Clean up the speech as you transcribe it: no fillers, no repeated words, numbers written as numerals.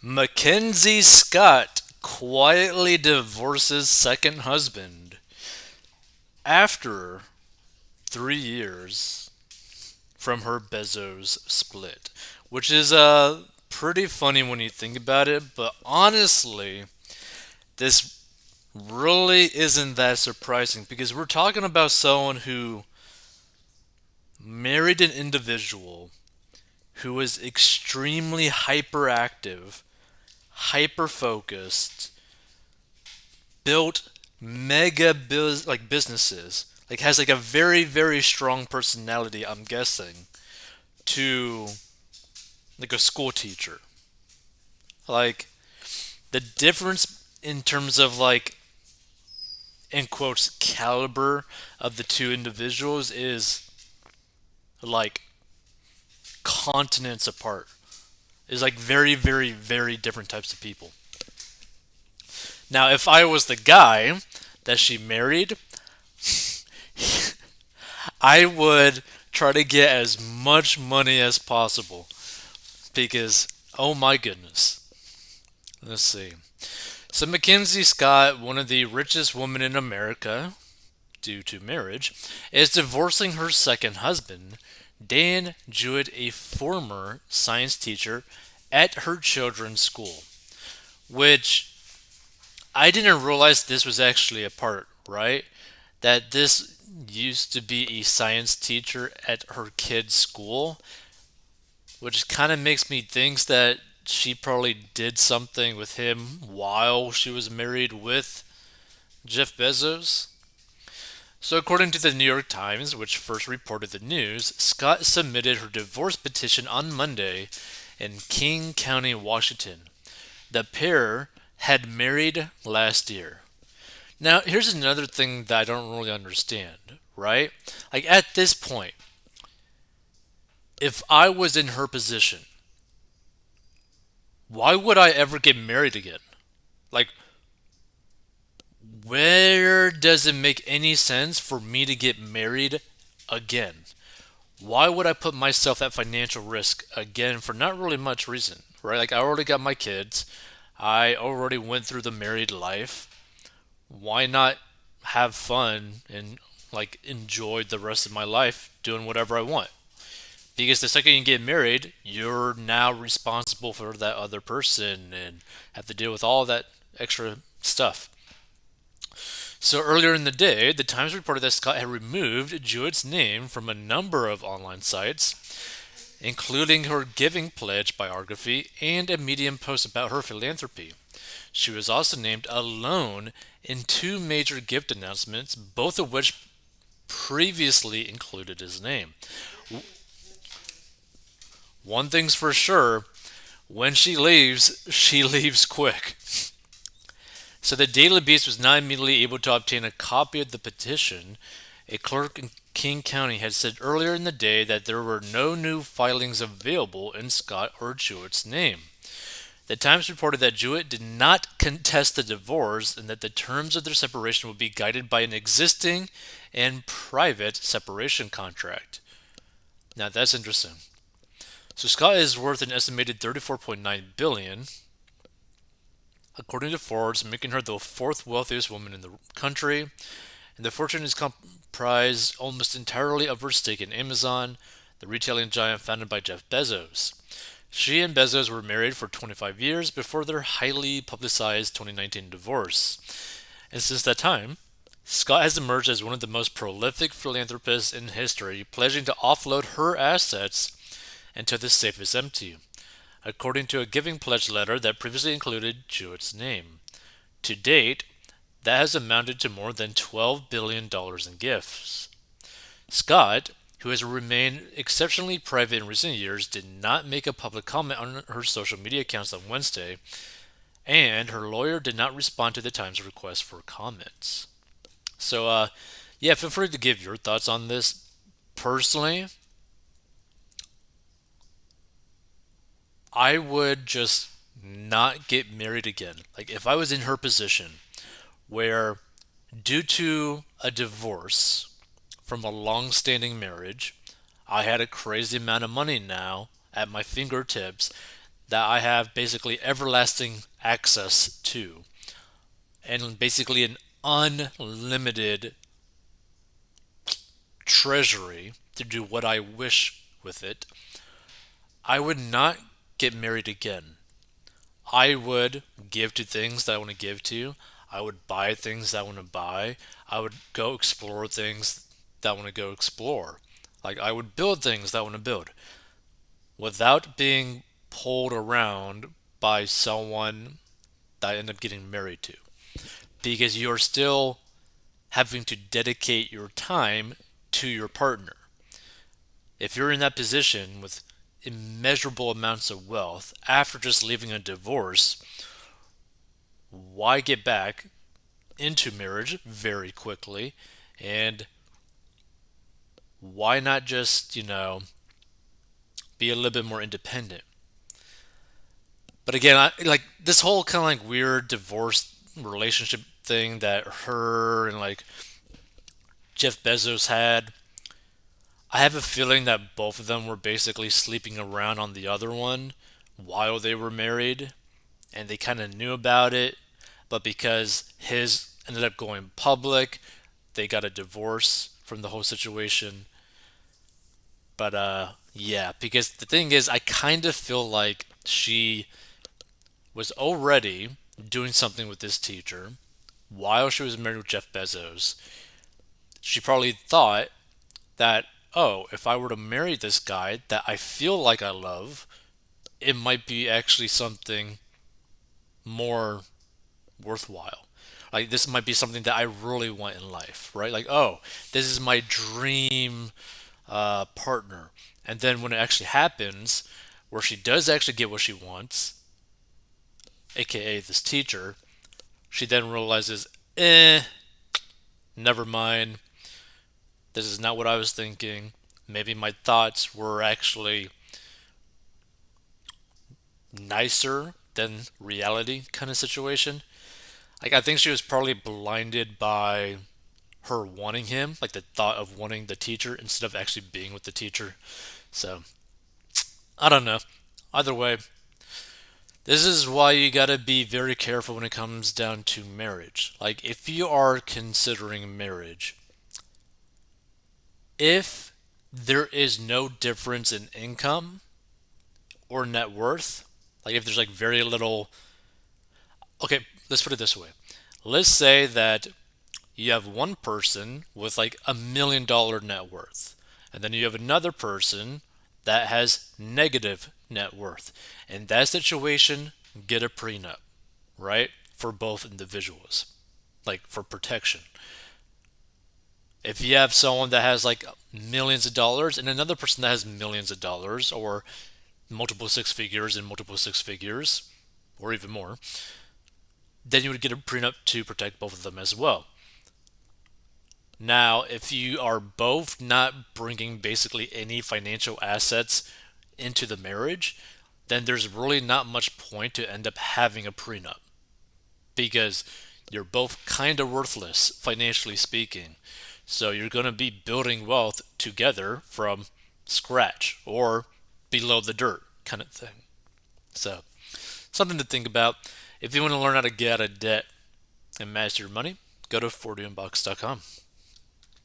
Mackenzie Scott quietly divorces second husband after 3 years from her Bezos split, which is pretty funny when you think about it. But honestly, this really isn't that surprising because we're talking about someone who married an individual who was extremely hyperactive, hyper focused, built businesses, like has like a very strong personality, I'm guessing, to like a school teacher. Like the difference in terms of like in quotes caliber of the two individuals is like continents apart. Is like very different types of people. Now, if I was the guy that she married, I would try to get as much money as possible because, oh my goodness. Let's see. So, Mackenzie Scott, one of the richest women in America due to marriage, is divorcing her second husband, Dan Jewett, a former science teacher at her children's school. Which I didn't realize this was actually a part, right? That this used to be a science teacher at her kid's school, which kind of makes me think that she probably did something with him while she was married with Jeff Bezos. So, according to the New York Times, which first reported the news, Scott submitted her divorce petition on Monday in King County, Washington. The pair had married last year. Now, here's another thing that I don't really understand, right? Like, at this point, if I was in her position, why would I ever get married again? Like, where does it make any sense for me to get married again? Why would I put myself at financial risk again for not really much reason, right? Like, I already got my kids, I already went through the married life. Why not have fun and like enjoy the rest of my life doing whatever I want? Because the second you get married, you're now responsible for that other person and have to deal with all that extra stuff. So earlier in the day, the Times reported that Scott had removed Jewett's name from a number of online sites, including her Giving Pledge biography and a Medium post about her philanthropy. She was also named alone in two major gift announcements, both of which previously included his name. One thing's for sure, when she leaves quick. So the Daily Beast was not immediately able to obtain a copy of the petition. A clerk in King County had said earlier in the day that there were no new filings available in Scott or Jewett's name. The Times reported that Jewett did not contest the divorce and that the terms of their separation would be guided by an existing and private separation contract. Now that's interesting. So Scott is worth an estimated 34.9 billion, according to Forbes, making her the fourth wealthiest woman in the country. And the fortune is comprised almost entirely of her stake in Amazon, the retailing giant founded by Jeff Bezos. She and Bezos were married for 25 years before their highly publicized 2019 divorce. And since that time, Scott has emerged as one of the most prolific philanthropists in history, pledging to offload her assets until the safe is empty, according to a Giving Pledge letter that previously included Jewett's name. To date, that has amounted to more than $12 billion in gifts. Scott, who has remained exceptionally private in recent years, did not make a public comment on her social media accounts on Wednesday, and her lawyer did not respond to the Times' request for comments. So, yeah, feel free to give your thoughts on this. Personally, I would just not get married again. Like, if I was in her position, where due to a divorce from a long standing marriage, I had a crazy amount of money now at my fingertips that I have basically everlasting access to, and basically an unlimited treasury to do what I wish with it, I would not get married again. I would give to things that I want to give to. I would buy things that I want to buy. I would go explore things that I want to go explore. Like, I would build things that I want to build without being pulled around by someone that I end up getting married to. Because you're still having to dedicate your time to your partner. If you're in that position with immeasurable amounts of wealth after just leaving a divorce, why get back into marriage very quickly? And why not just, be a little bit more independent? But again, like this whole kind of like weird divorce relationship thing that her and like Jeff Bezos had. I have a feeling that both of them were basically sleeping around on the other one while they were married, and they kind of knew about it, but because his ended up going public, they got a divorce from the whole situation. But yeah, because the thing is, I kind of feel like she was already doing something with this teacher while she was married with Jeff Bezos. She probably thought that, oh, if I were to marry this guy that I feel like I love, it might be actually something more worthwhile. Like, this might be something that I really want in life, right? Like, oh, this is my dream partner. And then when it actually happens, where she does actually get what she wants, aka this teacher, she then realizes, never mind. This is not what I was thinking. Maybe my thoughts were actually nicer than reality kind of situation. Like, I think she was probably blinded by her wanting him, like the thought of wanting the teacher instead of actually being with the teacher. So, I don't know. Either way, this is why you gotta be very careful when it comes down to marriage. Like, if you are considering marriage, if there is no difference in income or net worth, like if there's like very little, okay, let's put it this way. Let's say that you have one person with like $1 million net worth, and then you have another person that has negative net worth. In that situation, get a prenup, right? For both individuals, like for protection. If you have someone that has like millions of dollars and another person that has millions of dollars or multiple six figures and multiple six figures or even more, then you would get a prenup to protect both of them as well. Now, if you are both not bringing basically any financial assets into the marriage, then there's really not much point to end up having a prenup because you're both kind of worthless financially speaking. So you're going to be building wealth together from scratch or below the dirt kind of thing. So, something to think about. If you want to learn how to get out of debt and master your money, go to 40inbox.com.